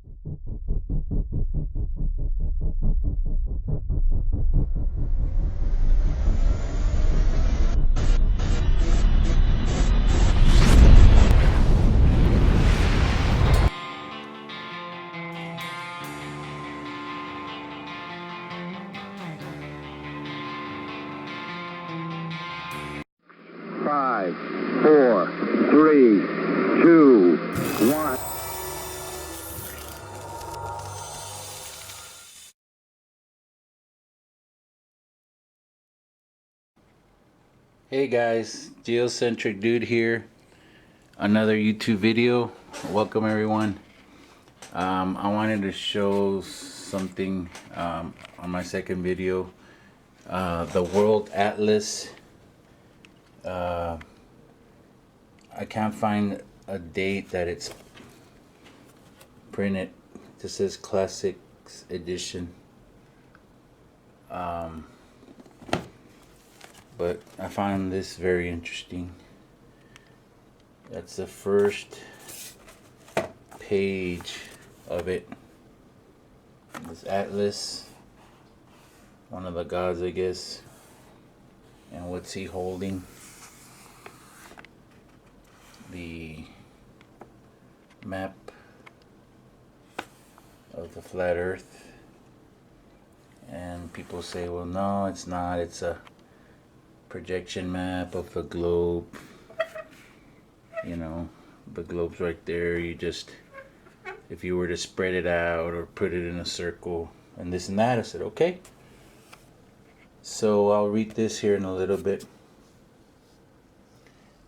5, 4, 3, 2, 1. Hey guys, geo-centric dude here. Another YouTube video. Welcome everyone. I wanted to show something on my second video. The World Atlas. I can't find a date that it's printed. It just says Classics Edition. But I found this very interesting. That's the first page of it. This Atlas, one of the gods, I guess. And what's he holding? The map of the flat Earth. And people say, well, no, it's not. It's a projection map of the globe. You know, the globe's right there. You just, if you were to spread it out or put it in a circle and this and that, I said, okay. So I'll read this here in a little bit.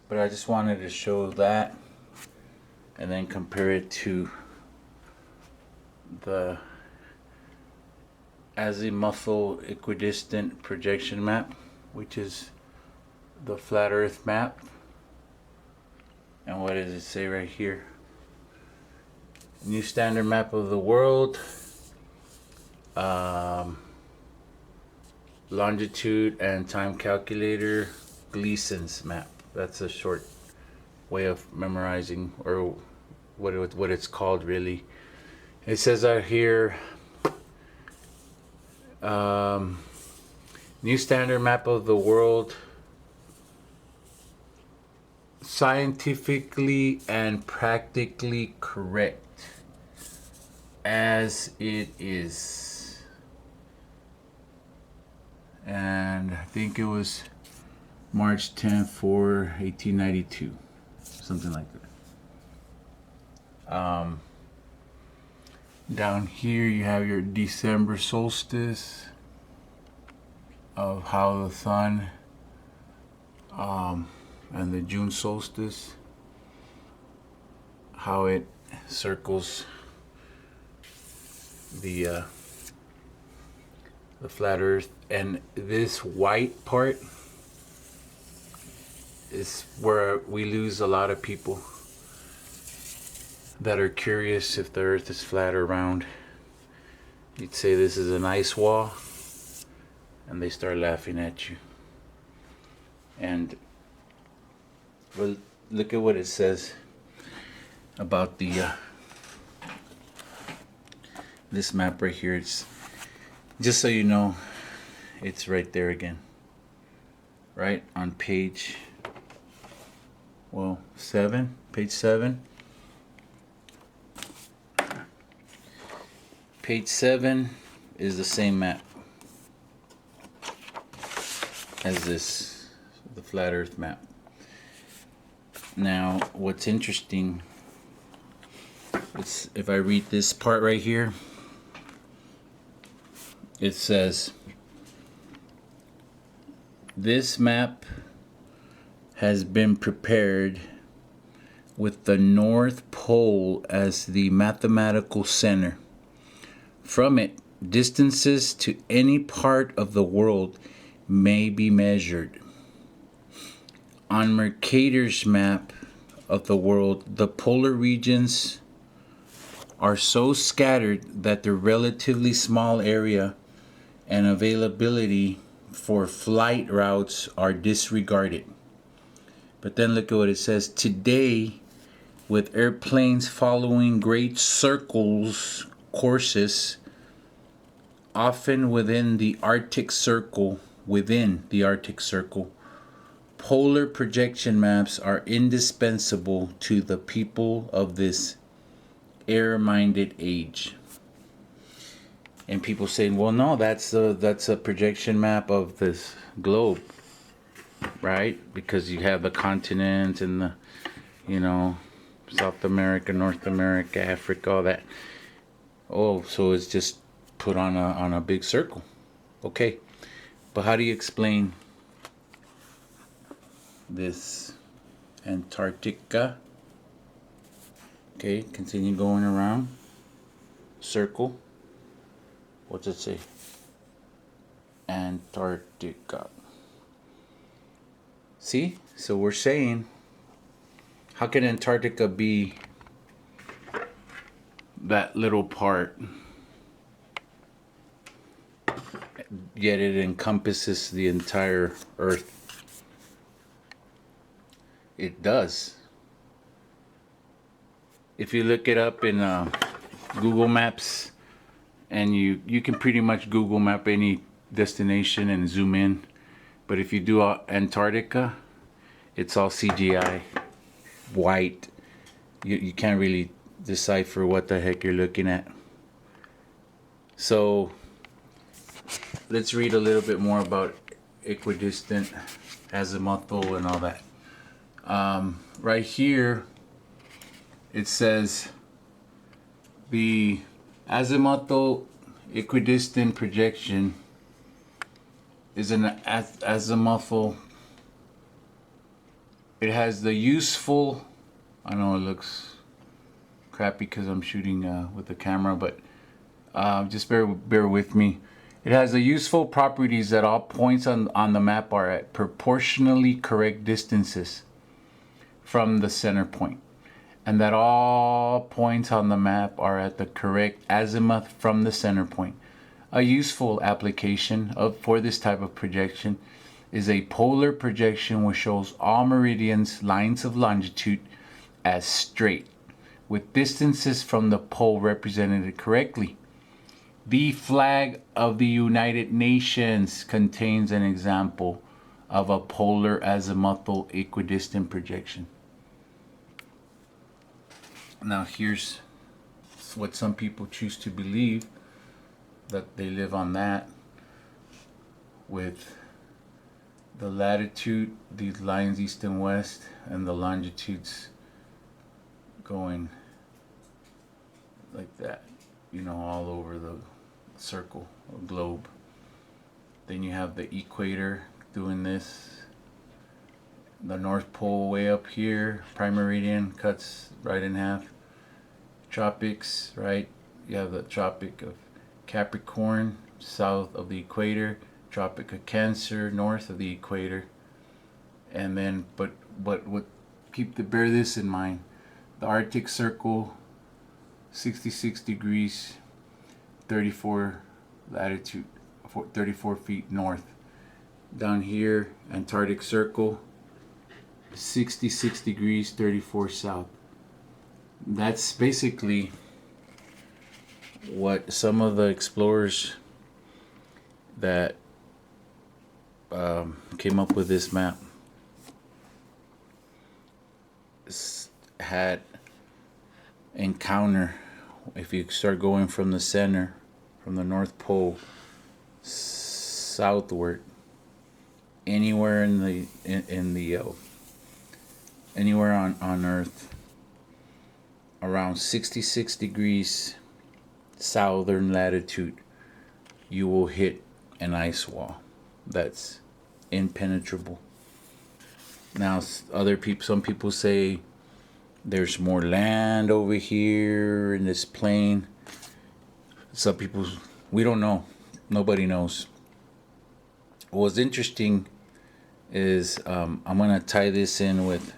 But I just wanted to show that and then compare it to the azimuthal equidistant projection map, which is the flat Earth map. And what does it say right here? New standard map of the world. Longitude and time calculator. Gleason's map. That's a short way of memorizing, or what it's called really. It says out here, new standard map of the world, scientifically and practically correct as it is. And I think it was March 10th for 1892, something like that. Down here you have your December solstice of how the sun, and the June solstice, how it circles the flat Earth. And this white part is where we lose a lot of people that are curious if the Earth is flat or round. You'd say this is an ice wall, and they start laughing at you. And well, look at what it says about the this map right here. It's just so you know, it's right there again, right on page, well, 7, page 7. Page 7 is the same map as this, the flat Earth map. Now, what's interesting is if I read this part right here, it says, this map has been prepared with the North Pole as the mathematical center. From it, distances to any part of the world may be measured. On Mercator's map of the world, the polar regions are so scattered that the relatively small area and availability for flight routes are disregarded. But then look at what it says. Today, with airplanes following great circles courses, often within the Arctic Circle. Polar projection maps are indispensable to the people of this air-minded age. And people saying, well, no, that's a projection map of this globe, right? Because you have the continents and the, South America, North America, Africa, all that. Oh, so it's just put on a big circle. Okay, but how do you explain this Antarctica? Okay, continue going around. Circle. What's it say? Antarctica. See? So we're saying, how can Antarctica be that little part, yet it encompasses the entire Earth? It does. If you look it up in Google Maps, and you can pretty much Google map any destination and zoom in, but if you do Antarctica, it's all CGI, white. You can't really decipher what the heck you're looking at. So let's read a little bit more about equidistant, azimuthal, and all that. Right here it says the azimuthal equidistant projection is an azimuthal. It has the useful, I know it looks crappy because I'm shooting with the camera, but just bear with me. It has the useful properties that all points on the map are at proportionally correct distances from the center point, and that all points on the map are at the correct azimuth from the center point. A useful application for this type of projection is a polar projection which shows all meridians, lines of longitude, as straight, with distances from the pole represented correctly. The flag of the United Nations contains an example of a polar azimuthal equidistant projection. Now here's what some people choose to believe, that they live on that, with the latitude, these lines east and west, and the longitudes going like that, all over the circle or globe. Then you have the equator doing this, the North Pole way up here, prime meridian cuts right in half. Tropics, right? You have the Tropic of Capricorn south of the equator, Tropic of Cancer north of the equator, and then but bear this in mind: the Arctic Circle, 66 degrees, 34 latitude, 34 feet north. Down here, Antarctic Circle, 66 degrees, 34 south. That's basically what some of the explorers that came up with this map had encounter. If you start going from the center, from the North Pole southward, anywhere anywhere on Earth around 66 degrees southern latitude, you will hit an ice wall that's impenetrable. Now some people say there's more land over here in this plain. Some people, we don't know. Nobody knows. What's interesting is I'm gonna tie this in with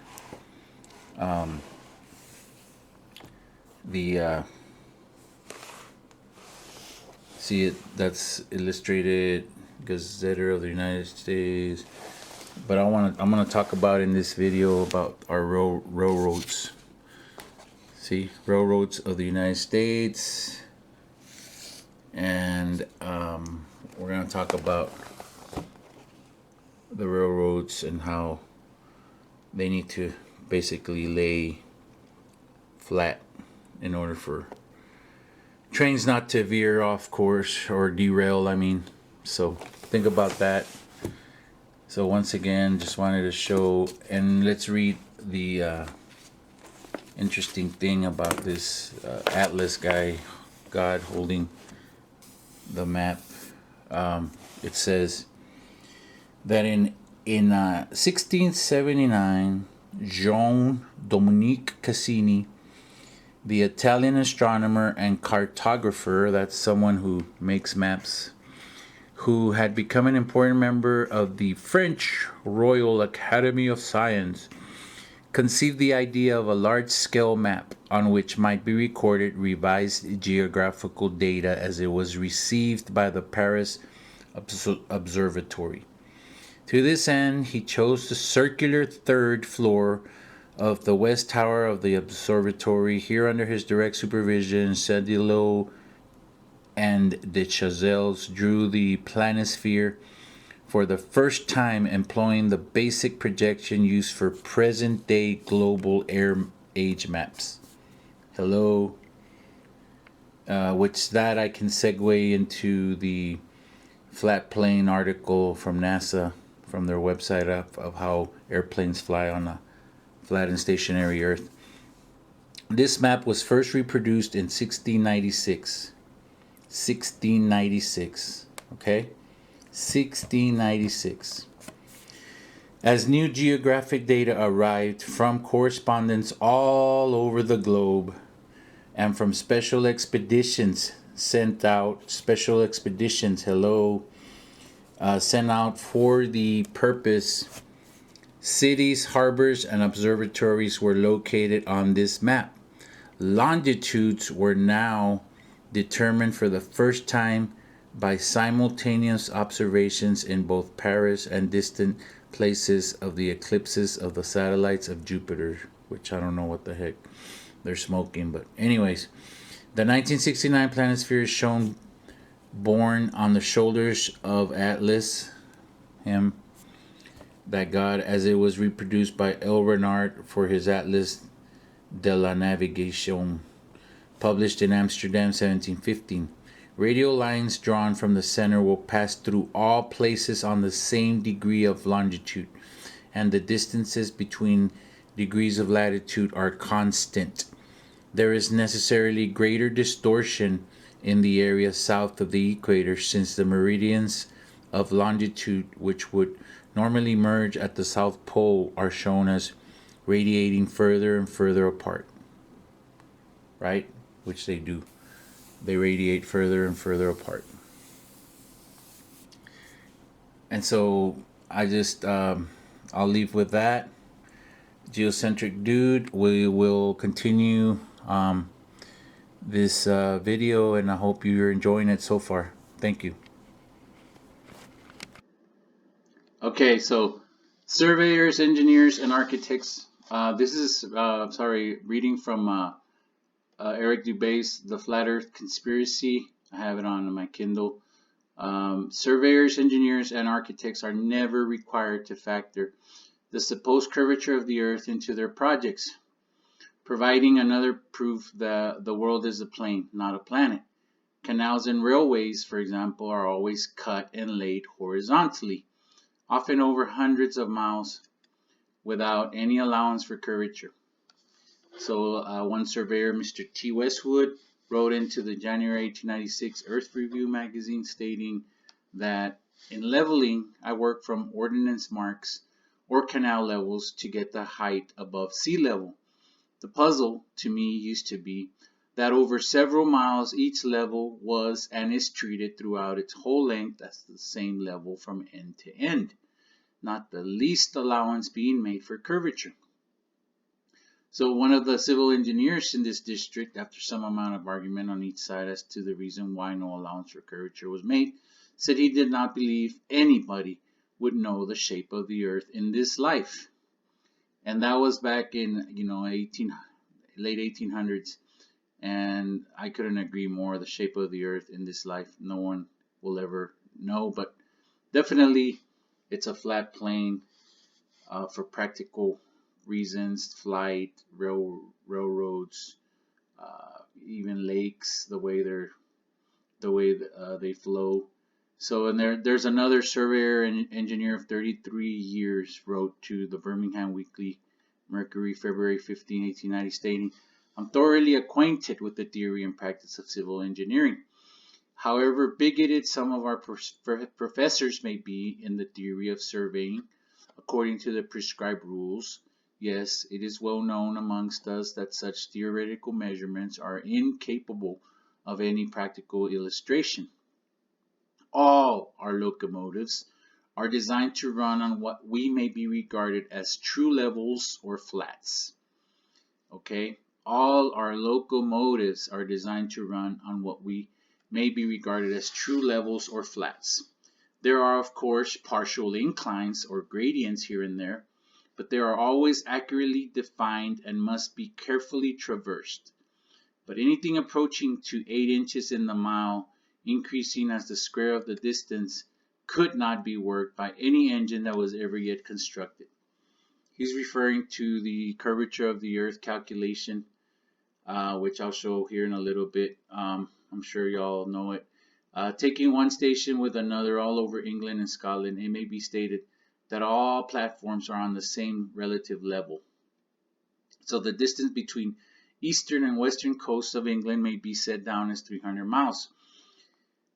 see it, that's Illustrated Gazetter of the United States. But I'm gonna talk about in this video about our railroads. see, railroads of the United States. And we're going to talk about the railroads and how they need to basically lay flat in order for trains not to veer off course or derail, I mean. So think about that. So once again, just wanted to show, and let's read the interesting thing about this Atlas guy, God holding the map. It says that in 1679, Jean Dominique Cassini, the Italian astronomer and cartographer, that's someone who makes maps, who had become an important member of the French Royal Academy of Science, conceived the idea of a large-scale map on which might be recorded revised geographical data as it was received by the Paris Observatory. To this end, he chose the circular third floor of the west tower of the observatory. Here, under his direct supervision, Sedillo and de Chazelles drew the planisphere for the first time, employing the basic projection used for present-day global air age maps. Hello. Which that I can segue into the flat plane article from NASA, from their website of how airplanes fly on a flat and stationary Earth. This map was first reproduced in 1696. 1696. Okay? 1696. As new geographic data arrived from correspondents all over the globe and from special expeditions sent out for the purpose, cities, harbors, and observatories were located on this map. Longitudes were now determined for the first time by simultaneous observations in both Paris and distant places of the eclipses of the satellites of Jupiter, which I don't know what the heck they're smoking, but anyways, the 1969 planisphere is shown borne on the shoulders of Atlas, him, that god, as it was reproduced by L. Renard for his Atlas de la Navigation, published in Amsterdam 1715. Radial lines drawn from the center will pass through all places on the same degree of longitude, and the distances between degrees of latitude are constant. There is necessarily greater distortion in the area south of the equator, since the meridians of longitude, which would normally merge at the South Pole, are shown as radiating further and further apart. Right? Which they do. They radiate further and further apart. And so I just, I'll leave with that. Geocentric dude. We will continue this video, and I hope you're enjoying it so far. Thank you. Okay, so surveyors, engineers, and architects. This is, reading from Eric Dubé's The Flat Earth Conspiracy. I have it on my Kindle. Surveyors, engineers, and architects are never required to factor the supposed curvature of the Earth into their projects, providing another proof that the world is a plane, not a planet. Canals and railways, for example, are always cut and laid horizontally, often over hundreds of miles, without any allowance for curvature. So one surveyor, Mr. T. Westwood, wrote into the January 1896 Earth Review magazine stating that in leveling, I work from ordnance marks or canal levels to get the height above sea level. The puzzle to me used to be that over several miles each level was and is treated throughout its whole length as the same level from end to end, not the least allowance being made for curvature. So one of the civil engineers in this district, after some amount of argument on each side as to the reason why no allowance for curvature was made, said he did not believe anybody would know the shape of the Earth in this life. And that was back in, late 1800s, and I couldn't agree more. The shape of the Earth in this life, no one will ever know, but definitely it's a flat plane for practical reasons, flight, railroads, even lakes, the way they flow. So, and there's another surveyor and engineer of 33 years wrote to the Birmingham Weekly Mercury, February 15, 1890, stating, "I'm thoroughly acquainted with the theory and practice of civil engineering. However bigoted some of our professors may be in the theory of surveying according to the prescribed rules, yes, it is well known amongst us that such theoretical measurements are incapable of any practical illustration. All our locomotives are designed to run on what we may be regarded as true levels or flats." Okay? All our locomotives are designed to run on what we may be regarded as true levels or flats. There are, of course, partial inclines or gradients here and there, but they are always accurately defined and must be carefully traversed. But anything approaching to 8 inches in the mile, increasing as the square of the distance, could not be worked by any engine that was ever yet constructed. He's referring to the curvature of the Earth calculation, which I'll show here in a little bit. I'm sure y'all know it. Taking one station with another all over England and Scotland, it may be stated that all platforms are on the same relative level. So the distance between eastern and western coasts of England may be set down as 300 miles.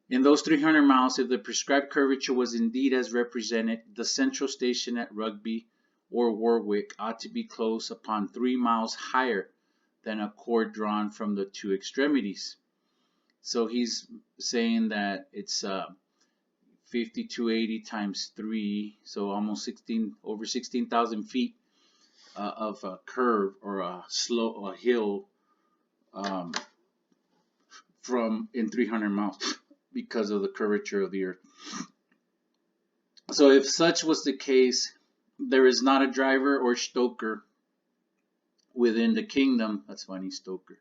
In those 300 miles, if the prescribed curvature was indeed as represented, the central station at Rugby or Warwick ought to be close upon 3 miles higher than a chord drawn from the two extremities. So he's saying that it's 5280 times 3, so almost over 16,000 feet of a curve or a hill from in 300 miles because of the curvature of the Earth. So if such was the case, there is not a driver or stoker within the kingdom, that's funny, stoker,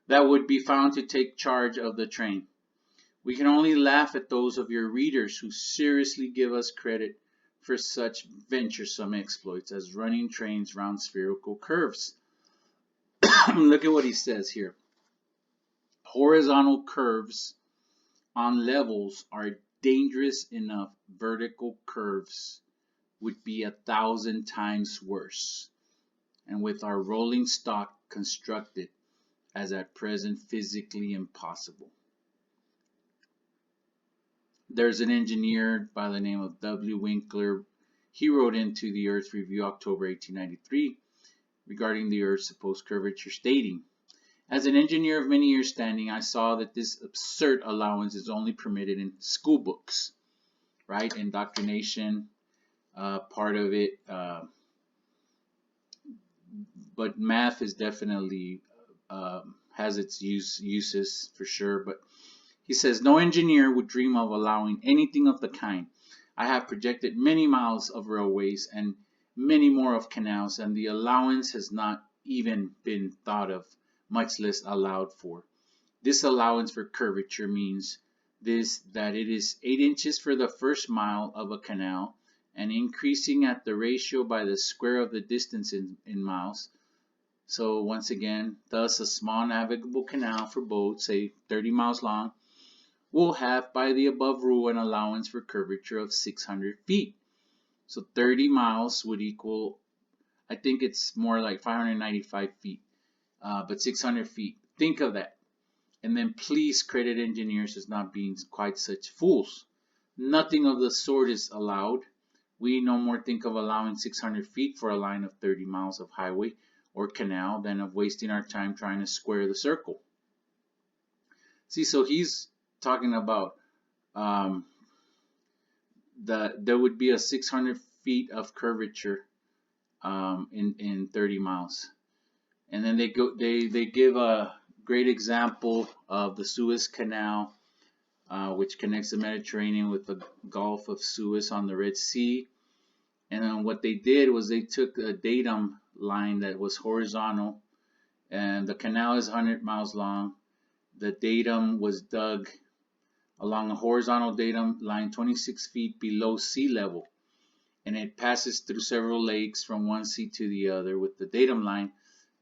that would be found to take charge of the train. We can only laugh at those of your readers who seriously give us credit for such venturesome exploits as running trains round spherical curves. Look at what he says here. Horizontal curves on levels are dangerous enough. Vertical curves would be 1,000 times worse, and with our rolling stock constructed as at present physically impossible. There's an engineer by the name of W. Winkler. He wrote into the Earth Review, October 1893, regarding the Earth's supposed curvature, stating, "As an engineer of many years standing, I saw that this absurd allowance is only permitted in school books," right? Indoctrination, part of it, but math is definitely has its uses for sure. But he says, "No engineer would dream of allowing anything of the kind. I have projected many miles of railways and many more of canals, and the allowance has not even been thought of, much less allowed for. This allowance for curvature means that it is 8 inches for the first mile of a canal, and increasing at the ratio by the square of the distance in miles. So once again, thus a small navigable canal for boats, say 30 miles long, will have by the above rule an allowance for curvature of 600 feet. So 30 miles would equal, I think it's more like 595 feet, but 600 feet. Think of that. And then please credit engineers as not being quite such fools. Nothing of the sort is allowed. We no more think of allowing 600 feet for a line of 30 miles of highway or canal than of wasting our time trying to square the circle." See, so he's talking about that there would be a 600 feet of curvature in 30 miles. And then they give a great example of the Suez Canal, which connects the Mediterranean with the Gulf of Suez on the Red Sea. And then what they did was they took a datum line that was horizontal and the canal is 100 miles long. The datum was dug along a horizontal datum line 26 feet below sea level, and it passes through several lakes from one sea to the other, with the datum line,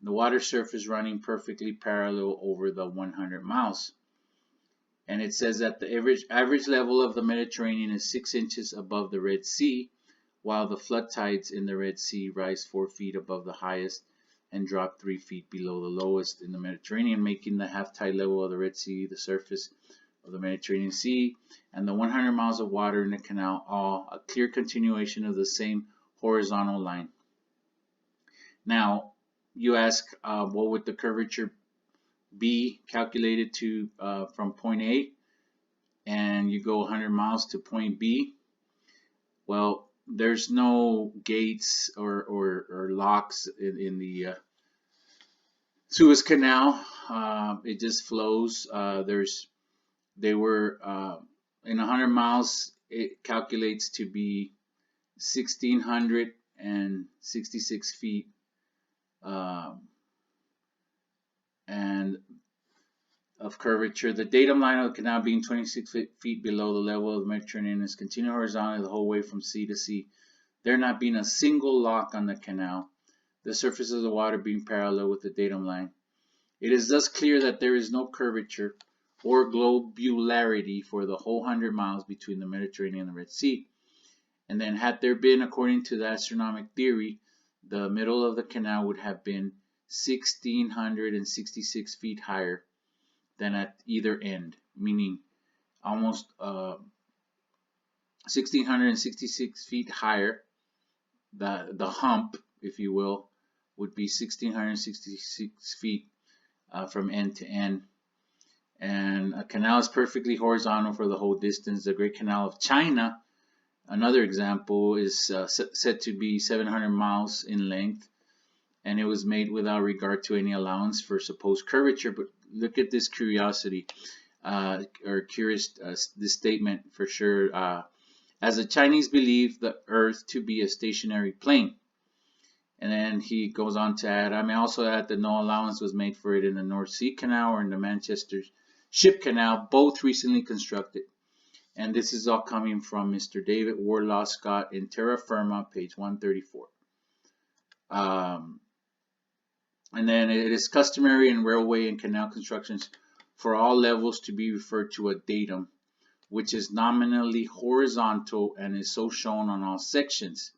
the water surface running perfectly parallel over the 100 miles. And it says that the average level of the Mediterranean is 6 inches above the Red Sea, while the flood tides in the Red Sea rise 4 feet above the highest and drop 3 feet below the lowest in the Mediterranean, making the half tide level of the Red Sea, the surface of the Mediterranean Sea, and the 100 miles of water in the canal all a clear continuation of the same horizontal line. Now, you ask, what would the curvature be calculated to from point A, and you go 100 miles to point B? Well, there's no gates or locks in the Suez Canal. It just flows. They were in 100 miles. It calculates to be 1,666 feet, and of curvature. The datum line of the canal being 26 feet below the level of the Mediterranean is continued horizontally the whole way from sea to sea, there not being a single lock on the canal, the surface of the water being parallel with the datum line. It is thus clear that there is no curvature or globularity for the whole 100 miles between the Mediterranean and the Red Sea. And then, had there been, according to the astronomic theory, the middle of the canal would have been 1,666 feet higher than at either end, meaning almost 1,666 feet higher. The hump, if you will, would be 1,666 feet from end to end. And a canal is perfectly horizontal for the whole distance. The Great Canal of China, another example, is said to be 700 miles in length, and it was made without regard to any allowance for supposed curvature. But look at this curiosity, or curious, this statement for sure. As the Chinese believe the Earth to be a stationary plane. And then he goes on to add, I may also add that no allowance was made for it in the North Sea Canal or in the Manchester Ship Canal, both recently constructed. And this is all coming from Mr. David Wardlaw Scott in Terra Firma, page 134. And then it is customary in railway and canal constructions for all levels to be referred to a datum, which is nominally horizontal and is so shown on all sections.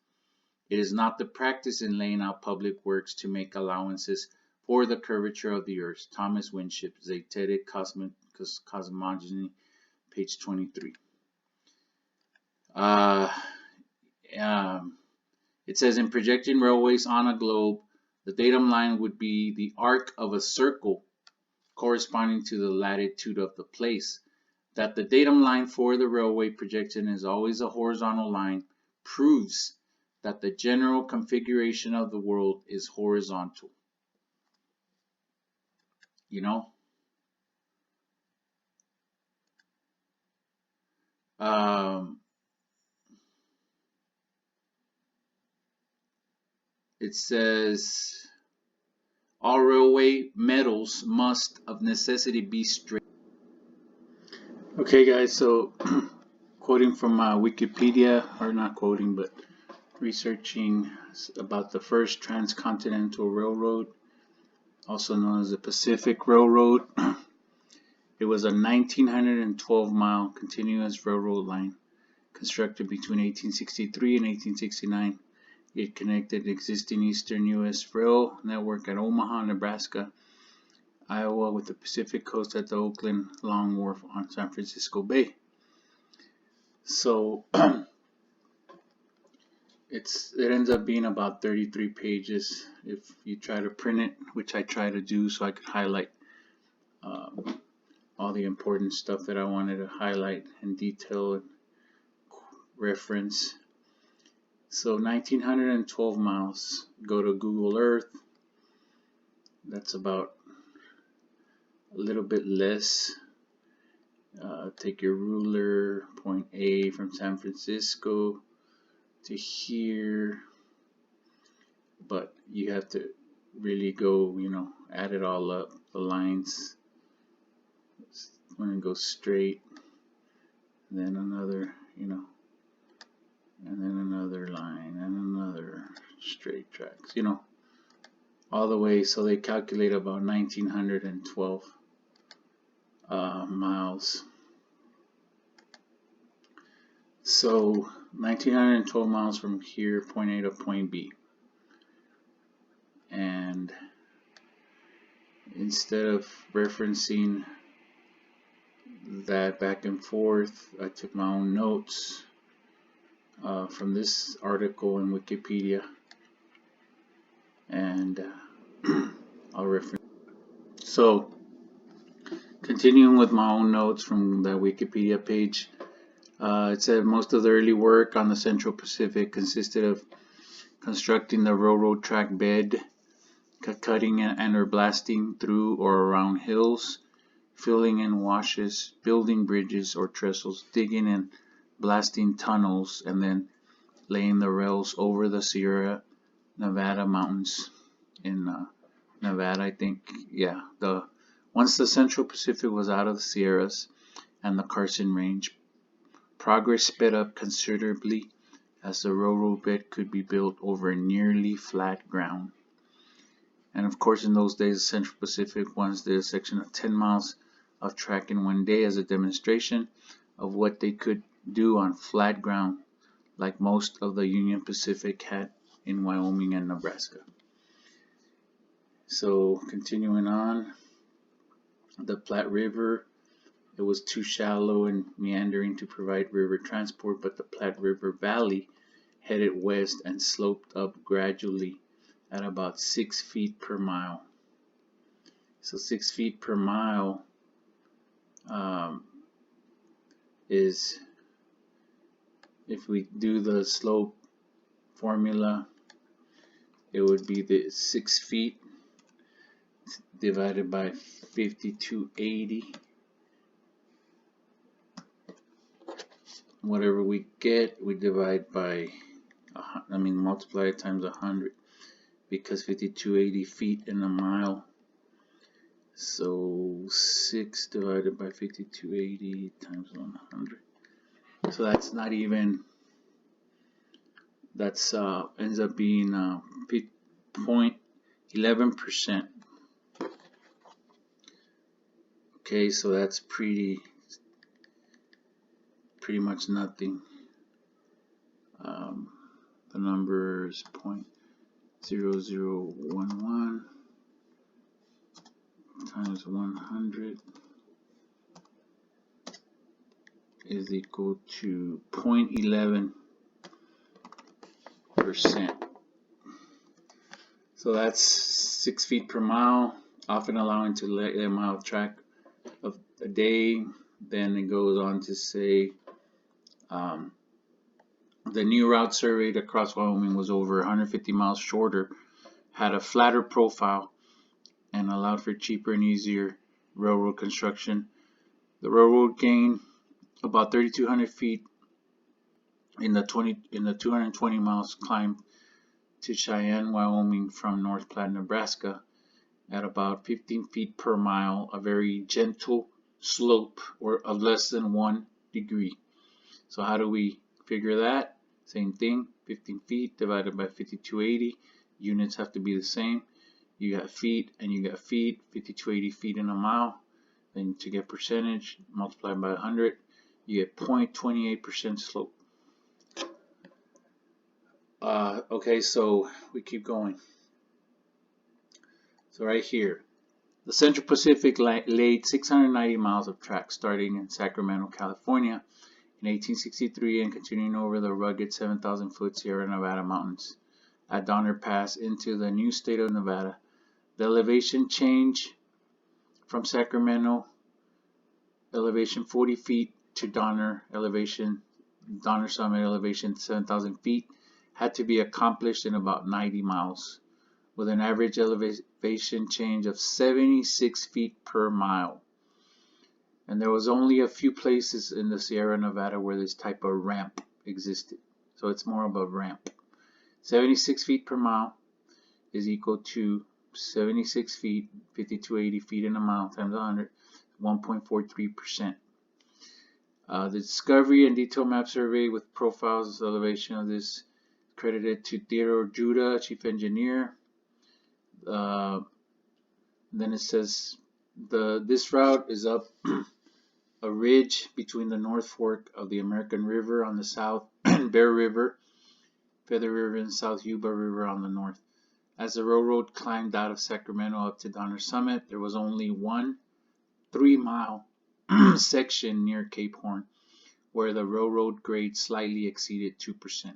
It is not the practice in laying out public works to make allowances for the curvature of the earth. Thomas Winship, Zetetic Cosmogony, page 23. It says, in projecting railways on a globe, the datum line would be the arc of a circle corresponding to the latitude of the place. That the datum line for the railway projection is always a horizontal line proves that the general configuration of the world is horizontal. You know? It says, all railway metals must of necessity be straight. Okay, guys, so quoting from Wikipedia, or not quoting, but researching about the first transcontinental railroad, also known as the Pacific Railroad. It was a 1,912-mile continuous railroad line constructed between 1863 and 1869. It connected the existing Eastern U.S. rail network at Omaha, Nebraska, Iowa, with the Pacific coast at the Oakland Long Wharf on San Francisco Bay. So it ends up being about 33 pages if you try to print it, which I try to do so I could highlight all the important stuff that I wanted to highlight in detail and reference. So 1,912 miles. Go to Google Earth. That's about a little bit less. Take your ruler, point A from San Francisco to here. But you have to really go, add it all up, the lines. We're going to go straight, then another, and then another line, and another straight tracks, all the way. So they calculate about 1,912 miles. So 1,912 miles from here, point A to point B. And instead of referencing that back and forth, I took my own notes from this article in Wikipedia, and I'll reference. So, continuing with my own notes from the Wikipedia page, it said most of the early work on the Central Pacific consisted of constructing the railroad track bed, cutting and or blasting through or around hills, filling in washes, building bridges or trestles, digging and blasting tunnels, and then laying the rails over the Sierra Nevada mountains in Nevada, I think. Yeah, once the Central Pacific was out of the Sierras and the Carson Range, progress sped up considerably as the railroad bed could be built over nearly flat ground. And of course, in those days, the Central Pacific once did a section of 10 miles of track in one day as a demonstration of what they could do on flat ground, like most of the Union Pacific had in Wyoming and Nebraska. So continuing on, the Platte River, it was too shallow and meandering to provide river transport, but the Platte River Valley headed west and sloped up gradually at about 6 feet per mile. So 6 feet per mile is, if we do the slope formula, it would be the 6 feet divided by 5280. Whatever we get, we divide by, multiply it times 100, because 5280 feet in a mile. So 6 divided by 5280 times 100. So that's not even, that's ends up being 0.11%. Okay, so that's pretty much nothing. The number is 0.0011 times 100 is equal to 0.11%. So that's 6 feet per mile, often allowing to lay a mile track of a day. Then it goes on to say the new route surveyed across Wyoming was over 150 miles shorter, had a flatter profile, and allowed for cheaper and easier railroad construction. The railroad gained about 3,200 feet in the 220 miles climb to Cheyenne, Wyoming from North Platte, Nebraska, at about 15 feet per mile, a very gentle slope or of less than 1 degree. So how do we figure that? Same thing, 15 feet divided by 5280. Units have to be the same. You got feet and you got feet, 5280 feet in a mile. Then to get percentage, multiply by 100, you get 0.28% slope. Okay, so we keep going. So right here, the Central Pacific laid 690 miles of track starting in Sacramento, California in 1863 and continuing over the rugged 7,000-foot Sierra Nevada mountains at Donner Pass into the new state of Nevada. The elevation change from Sacramento elevation 40 feet to Donner Summit elevation 7,000 feet had to be accomplished in about 90 miles, with an average elevation change of 76 feet per mile. And there was only a few places in the Sierra Nevada where this type of ramp existed. So it's more of a ramp. 76 feet per mile is equal to 76 feet, 5280 feet in a mile times 100, 1.43%. The discovery and detailed map survey with profiles of elevation of this credited to Theodore Judah, chief engineer. Then it says this route is up a ridge between the North Fork of the American River on the south and Bear River, Feather River, and South Yuba River on the north. As the railroad climbed out of Sacramento up to Donner Summit, there was only one 3-mile section near Cape Horn where the railroad grade slightly exceeded 2%.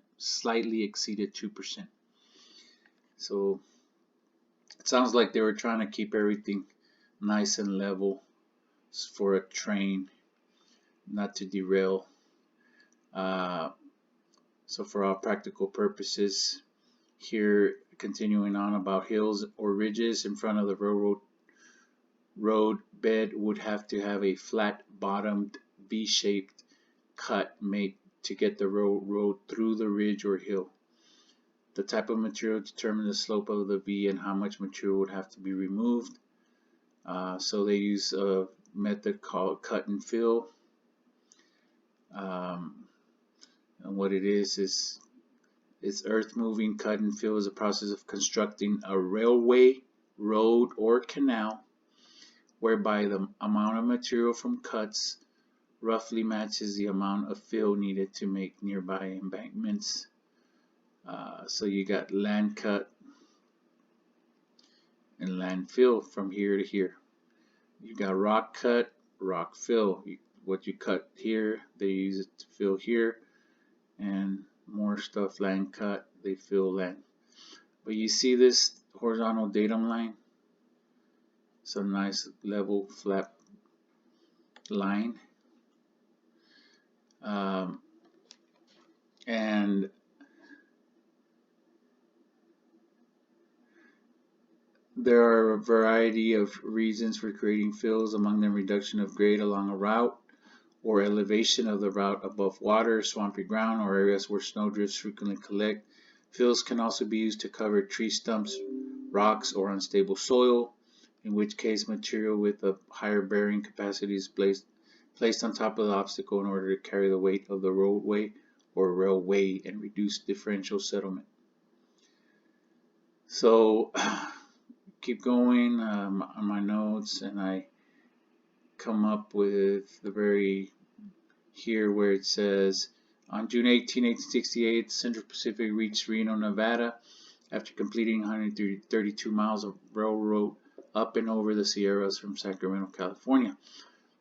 So it sounds like they were trying to keep everything nice and level for a train, not to derail. So for all practical purposes, here continuing on about hills or ridges in front of the road bed would have to have a flat-bottomed V-shaped cut made to get the road through the ridge or hill. The type of material determines the slope of the V and how much material would have to be removed. So they use a method called cut and fill. And what it is earth moving. Cut and fill is a process of constructing a railway, road, or canal whereby the amount of material from cuts roughly matches the amount of fill needed to make nearby embankments. So you got land cut and land fill from here to here. You got rock cut, rock fill. What you cut here, they use it to fill here, and more stuff land cut, they fill land. But you see this horizontal datum line? It's a nice level flat line. And there are a variety of reasons for creating fills, among them reduction of grade along a route or elevation of the route above water, swampy ground, or areas where snowdrifts frequently collect. Fills can also be used to cover tree stumps, rocks, or unstable soil, in which case material with a higher bearing capacity is placed on top of the obstacle in order to carry the weight of the roadway or railway and reduce differential settlement. So keep going on my notes, and I come up with the very here where it says on June 18, 1868, Central Pacific reached Reno, Nevada after completing 132 miles of railroad up and over the Sierras from Sacramento, California.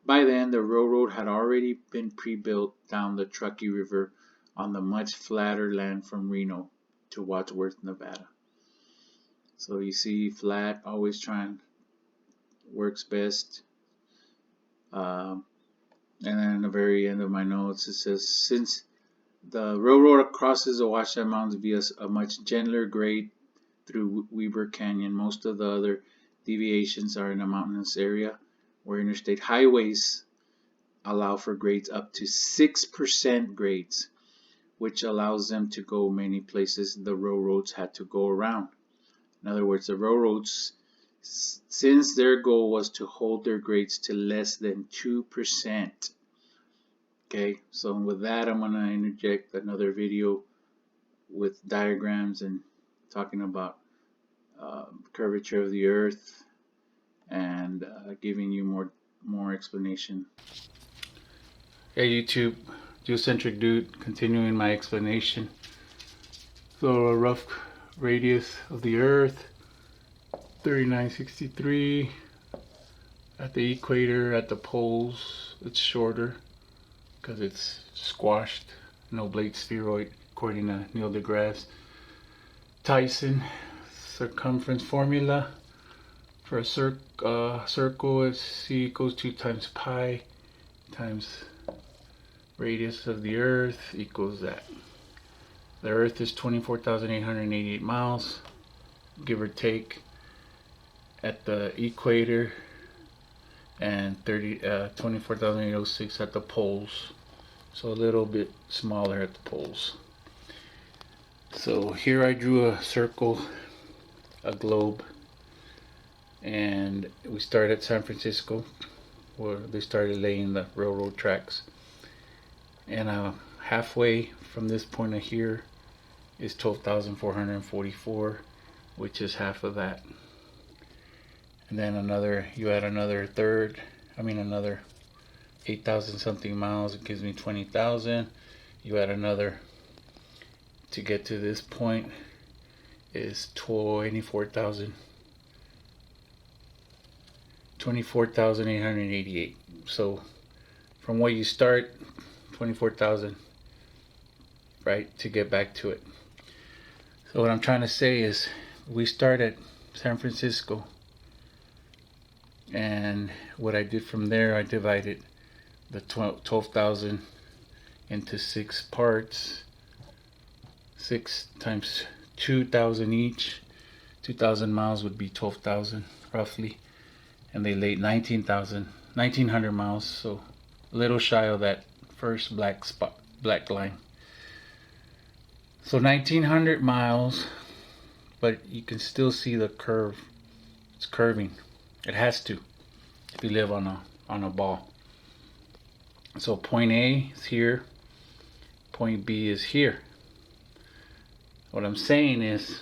By then, the railroad had already been pre-built down the Truckee River on the much flatter land from Reno to Wadsworth, Nevada. So you see flat, always trying, works best. And then at the very end of my notes, it says, since the railroad crosses the Ouachita Mountains via a much gentler grade through Weber Canyon, most of the other deviations are in a mountainous area where interstate highways allow for grades up to 6% grades, which allows them to go many places the railroads had to go around. In other words, the railroads, since their goal was to hold their grades to less than 2%. Okay, so with that, I'm going to interject another video with diagrams and talking about curvature of the earth and giving you more explanation. Hey YouTube, geo-centric dude, continuing my explanation. So a rough radius of the earth, 3963. At the equator, at the poles, it's shorter because it's squashed, no blade spheroid, according to Neil deGrasse Tyson. Circumference formula for a circle is c equals 2 times pi times radius of the earth equals that. The earth is 24,888 miles, give or take, at the equator, and 24,806 at the poles, so a little bit smaller at the poles. So here I drew a circle, a globe, and we started at San Francisco, where they started laying the railroad tracks. And halfway from this point of here is 12,444, which is half of that. And then you add another another 8,000 something miles, it gives me 20,000. You add another to get to this point is 24,888. So from where you start, 24,000, right, to get back to it. So what I'm trying to say is we start at San Francisco, and what I did from there, I divided the 12,000 into 6 parts, 6 times 2,000 each. 2,000 miles would be 12,000 roughly, and they laid 1,900 miles, so a little shy of that first black line. So 1,900 miles, but you can still see the curve. It's curving. It has to if you live on a ball. So point A is here, point B is here. What I'm saying is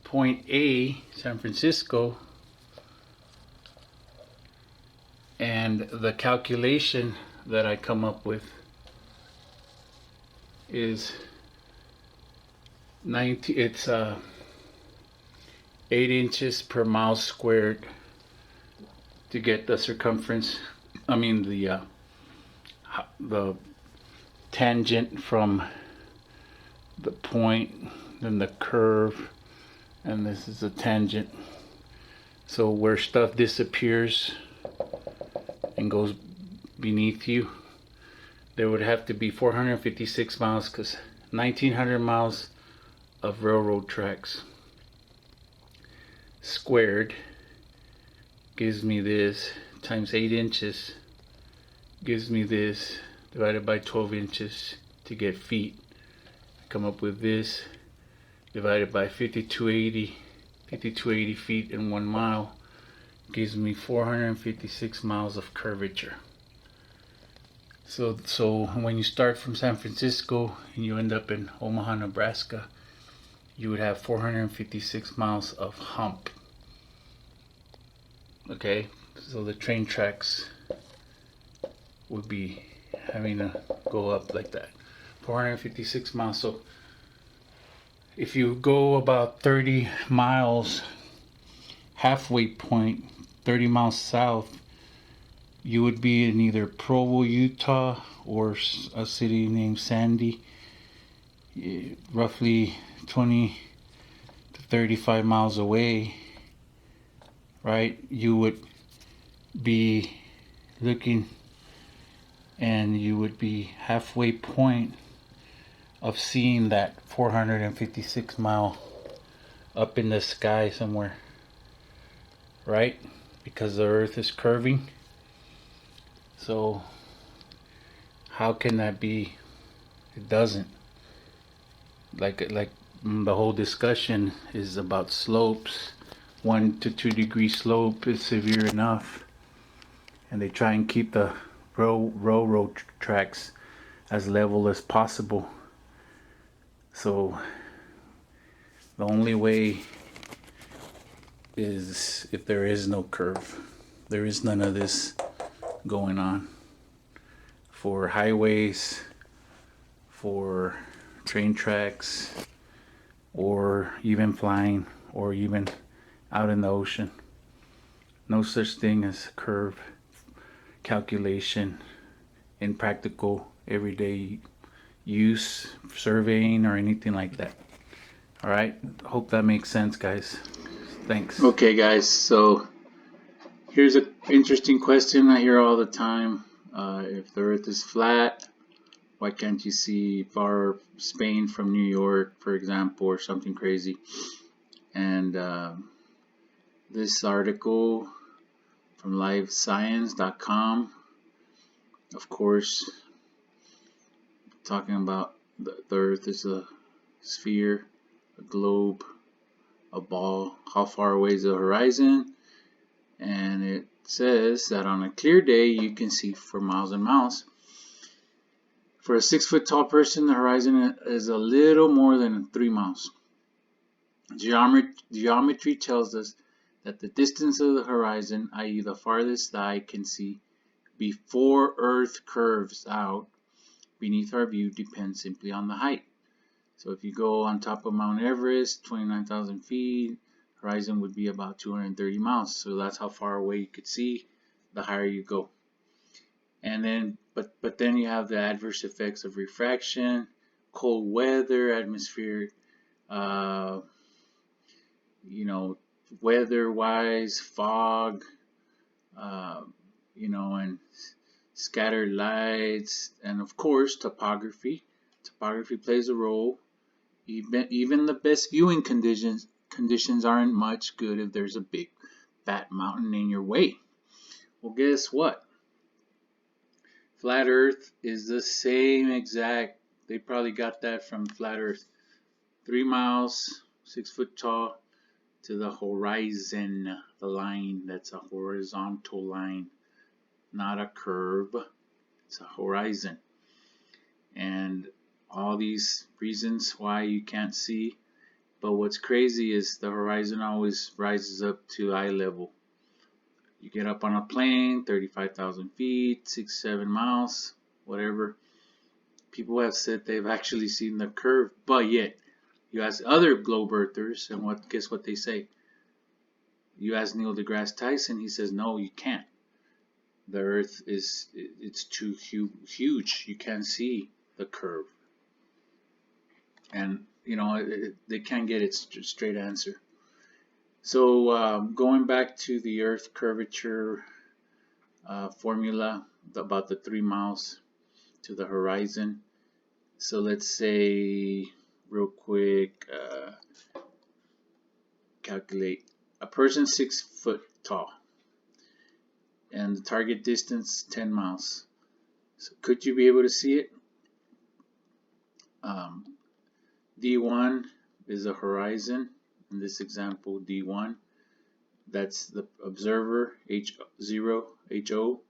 point A, San Francisco, and the calculation that I come up with is 8 inches per mile squared to get the circumference. I mean the tangent from the point, then the curve, and this is a tangent. So where stuff disappears and goes beneath you, there would have to be 456 miles, because 1,900 miles of railroad tracks squared gives me this, times 8 inches gives me this, divided by 12 inches to get feet. I come up with this, divided by 5280 feet in 1 mile gives me 456 miles of curvature. So when you start from San Francisco and you end up in Omaha, Nebraska, you would have 456 miles of hump. Okay, so the train tracks would be having to go up like that. 456 miles. So if you go about 30 miles, halfway point, 30 miles south, you would be in either Provo, Utah, or a city named Sandy, roughly 20 to 35 miles away, right? You would be looking, and you would be halfway point of seeing that 456 mile up in the sky somewhere, right? Because the earth is curving. So how can that be? It doesn't. Like the whole discussion is about slopes. 1 to 2 degree slope is severe enough, and they try and keep the railroad tracks as level as possible. So the only way is if there is no curve. There is none of this going on for highways, for train tracks, or even flying, or even out in the ocean. No such thing as curve calculation in practical everyday use, surveying, or anything like that. All right, hope that makes sense, guys. Thanks. Okay, guys, so here's an interesting question I hear all the time. If the earth is flat, why can't you see far Spain from New York, for example, or something crazy? And this article from livescience.com, of course, talking about the earth is a sphere, a globe, a ball. How far away is the horizon? And it says that on a clear day you can see for miles and miles. For a 6 foot tall person, the horizon is a little more than 3 miles. Geometry tells us that the distance of the horizon, i.e. the farthest the eye can see before Earth curves out beneath our view, depends simply on the height. So if you go on top of Mount Everest, 29,000 feet, horizon would be about 230 miles. So that's how far away you could see the higher you go. And then, but then you have the adverse effects of refraction, cold weather, atmospheric, weather-wise, fog, and scattered lights, and of course topography. Topography plays a role. Even the best viewing conditions aren't much good if there's a big fat mountain in your way. Well, guess what? Flat Earth is the same exact. They probably got that from Flat Earth. 3 miles, 6 foot tall to the horizon, the line. That's a horizontal line, not a curve. It's a horizon. And all these reasons why you can't see. But what's crazy is the horizon always rises up to eye level. You get up on a plane, 35,000 feet, 6-7 miles, whatever. People have said they've actually seen the curve, but yet you ask other globe earthers, and guess what they say? You ask Neil deGrasse Tyson, he says, no, you can't. The Earth it's too huge. You can't see the curve. And, they can't get it straight answer. So going back to the Earth curvature formula about the 3 miles to the horizon. So let's say real quick, calculate a person 6 foot tall and the target distance 10 miles. So could you be able to see it? D1 is a horizon. In this example, D1, that's the observer, H0, HO,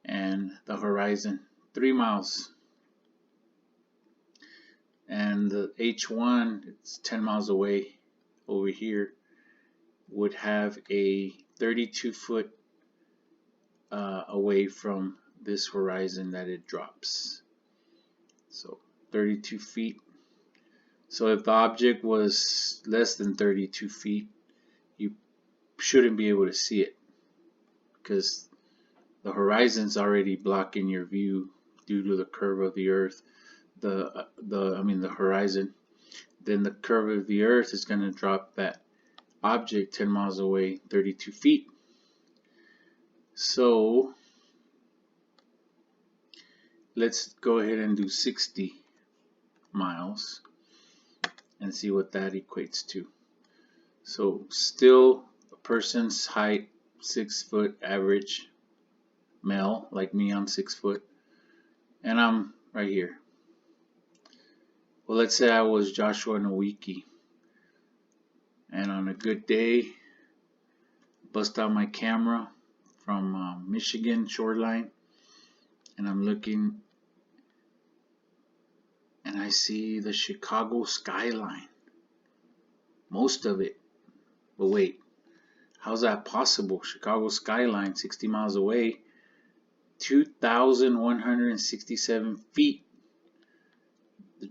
and the horizon, 3 miles. And the H1, it's 10 miles away over here, would have a 32 foot away from this horizon that it drops. So 32 feet. So if the object was less than 32 feet, you shouldn't be able to see it because the horizon's already blocking your view due to the curve of the Earth. The horizon. Then the curve of the Earth is going to drop that object 10 miles away, 32 feet. So let's go ahead and do 60 miles and see what that equates to. So still a person's height, 6 foot average male, like me, I'm 6 foot, and I'm right here. Well, let's say I was Joshua Nowicki, and on a good day, bust out my camera from Michigan shoreline, and I'm looking, and I see the Chicago skyline, most of it. But wait, how's that possible? Chicago skyline, 60 miles away, 2,167 feet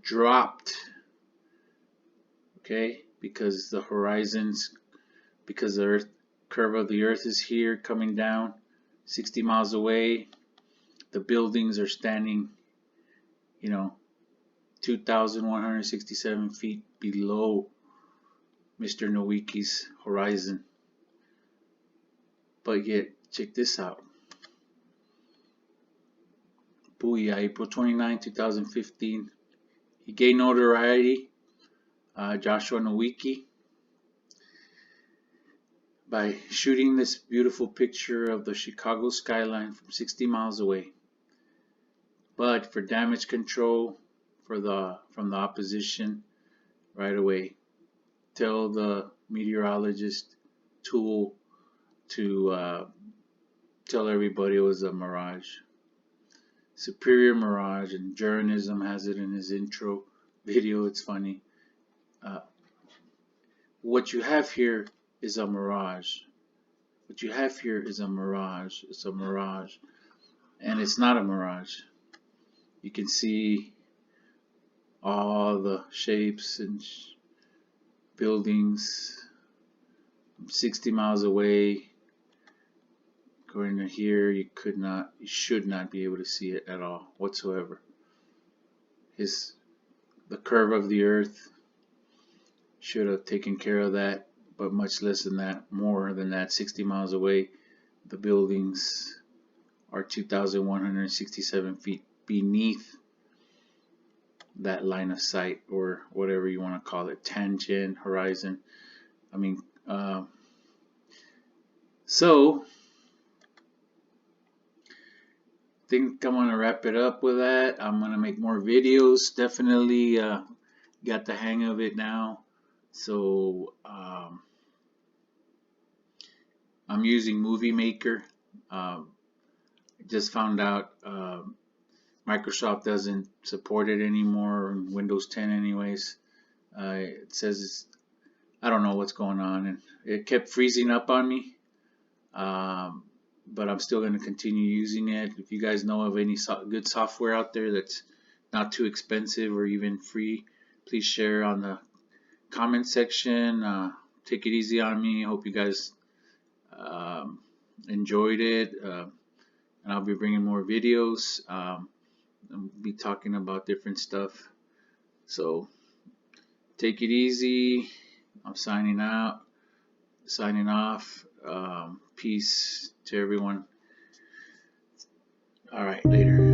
dropped. Okay, because the Earth curve of the Earth is here coming down 60 miles away. The buildings are standing, 2,167 feet below Mr. Nowicki's horizon. But yet, check this out. Booyah, April 29, 2015. He gained notoriety, Joshua Nowicki, by shooting this beautiful picture of the Chicago skyline from 60 miles away. But for damage control from the opposition, right away, tell the meteorologist tool to tell everybody it was a mirage. Superior mirage, and journalism has it in his intro video. It's funny. Uh, what you have here is a mirage. What you have here is a mirage. It's a mirage. And it's not a mirage. You can see all the shapes and buildings 60 miles away. According to here, you should not be able to see it at all whatsoever. The curve of the earth should have taken care of that, but much less than that, more than that, 60 miles away. The buildings are 2,167 feet beneath that line of sight, or whatever you want to call it, tangent, horizon. I mean, so I think I'm going to wrap it up with that. I'm going to make more videos. Definitely got the hang of it now. So I'm using Movie Maker. Just found out Microsoft doesn't support it anymore, in Windows 10 anyways. It says I don't know what's going on, and it kept freezing up on me. But I'm still going to continue using it. If you guys know of any good software out there that's not too expensive or even free, please share on the comment section. Take it easy on me. I hope you guys enjoyed it, and I'll be bringing more videos. I'll be talking about different stuff. So take it easy. I'm signing off. Peace to everyone. All right, later.